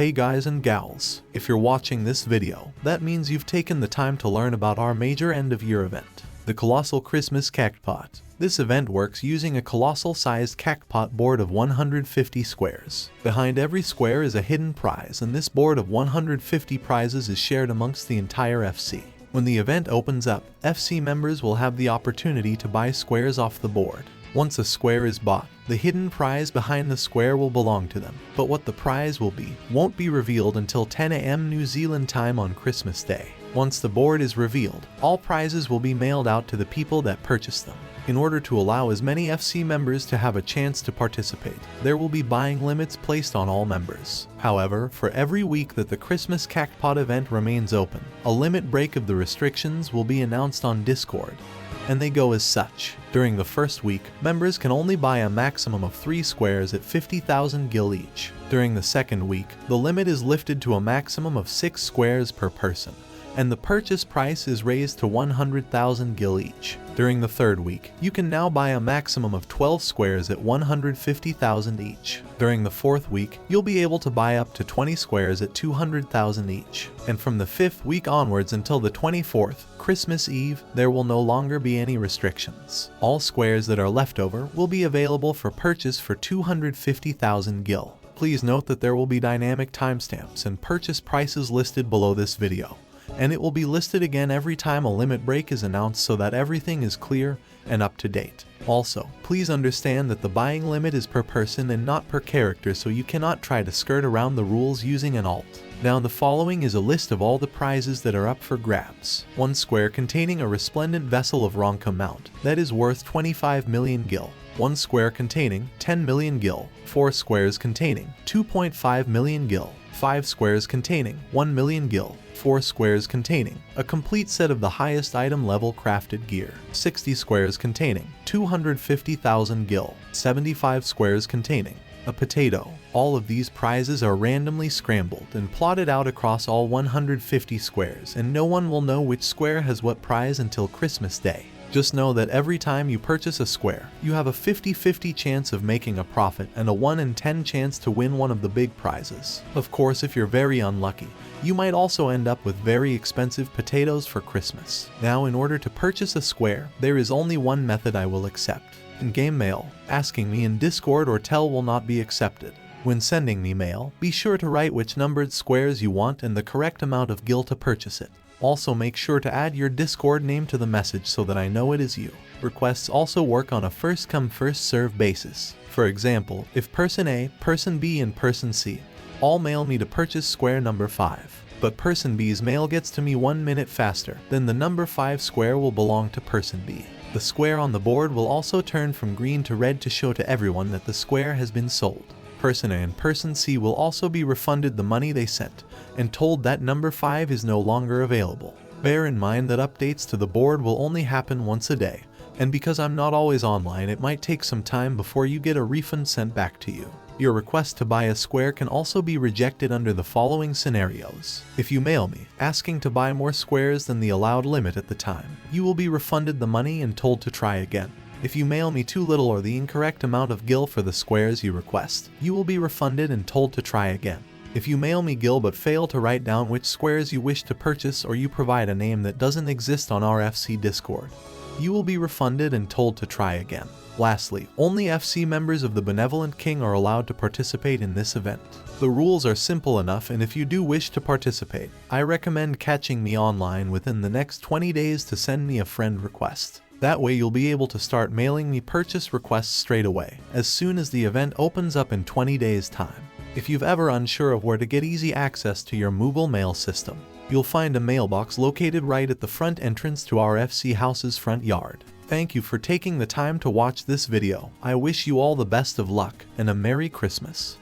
Hey guys and gals, if you're watching this video, that means you've taken the time to learn about our major end-of-year event, the Colossal Christmas Cactpot. This event works using a colossal-sized Cactpot board of 150 squares. Behind every square is a hidden prize, and this board of 150 prizes is shared amongst the entire FC. When the event opens up, FC members will have the opportunity to buy squares off the board. Once a square is bought, the hidden prize behind the square will belong to them, but what the prize will be won't be revealed until 10 AM New Zealand time on Christmas Day. Once the board is revealed, all prizes will be mailed out to the people that purchased them. In order to allow as many FC members to have a chance to participate, there will be buying limits placed on all members. However, for every week that the Christmas Cactpot event remains open, a limit break of the restrictions will be announced on Discord. And they go as such. During the first week, members can only buy a maximum of 3 squares at 50,000 gil each. During the second week, the limit is lifted to a maximum of 6 squares per person, and the purchase price is raised to 100,000 gil each. During the third week, you can now buy a maximum of 12 squares at 150,000 each. During the fourth week, you'll be able to buy up to 20 squares at 200,000 each. And from the 5th week onwards until the 24th, Christmas Eve, there will no longer be any restrictions. All squares that are left over will be available for purchase for 250,000 gil. Please note that there will be dynamic timestamps and purchase prices listed below this video, and it will be listed again every time a limit break is announced so that everything is clear and up to date. Also, please understand that the buying limit is per person and not per character, so you cannot try to skirt around the rules using an alt. Now the following is a list of all the prizes that are up for grabs. 1 square containing a resplendent vessel of Ronka mount that is worth 25 million gil. 1 square containing 10 million gil. 4 squares containing 2.5 million gil. 5 squares containing 1 million gil. 4 squares containing a complete set of the highest item level crafted gear. 60 squares containing 250,000 gil. 75 squares containing a potato. All of these prizes are randomly scrambled and plotted out across all 150 squares, and no one will know which square has what prize until Christmas Day. Just know that every time you purchase a square, you have a 50-50 chance of making a profit and a 1 in 10 chance to win one of the big prizes. Of course, if you're very unlucky, you might also end up with very expensive potatoes for Christmas. Now, in order to purchase a square, there is only one method I will accept. In-game mail. Asking me in Discord or Tel will not be accepted. When sending me mail, be sure to write which numbered squares you want and the correct amount of gil to purchase it. Also make sure to add your Discord name to the message so that I know it is you. Requests also work on a first-come first-served basis. For example, if person A, person B, and person C all mail me to purchase square number 5, but person B's mail gets to me 1 minute faster, then the number 5 square will belong to person B. The square on the board will also turn from green to red to show to everyone that the square has been sold. Person A and person C will also be refunded the money they sent and told that number 5 is no longer available. Bear in mind that updates to the board will only happen once a day, and because I'm not always online, it might take some time before you get a refund sent back to you. Your request to buy a square can also be rejected under the following scenarios. If you mail me asking to buy more squares than the allowed limit at the time, you will be refunded the money and told to try again. If you mail me too little or the incorrect amount of gil for the squares you request, you will be refunded and told to try again. If you mail me gil but fail to write down which squares you wish to purchase, or you provide a name that doesn't exist on our FC Discord, you will be refunded and told to try again. Lastly, only FC members of the Benevolent King are allowed to participate in this event. The rules are simple enough, and if you do wish to participate, I recommend catching me online within the next 20 days to send me a friend request. That way you'll be able to start mailing me purchase requests straight away, as soon as the event opens up in 20 days' time. If you've ever unsure of where to get easy access to your mobile mail system, you'll find a mailbox located right at the front entrance to our FC house's front yard. Thank you for taking the time to watch this video. I wish you all the best of luck and a Merry Christmas.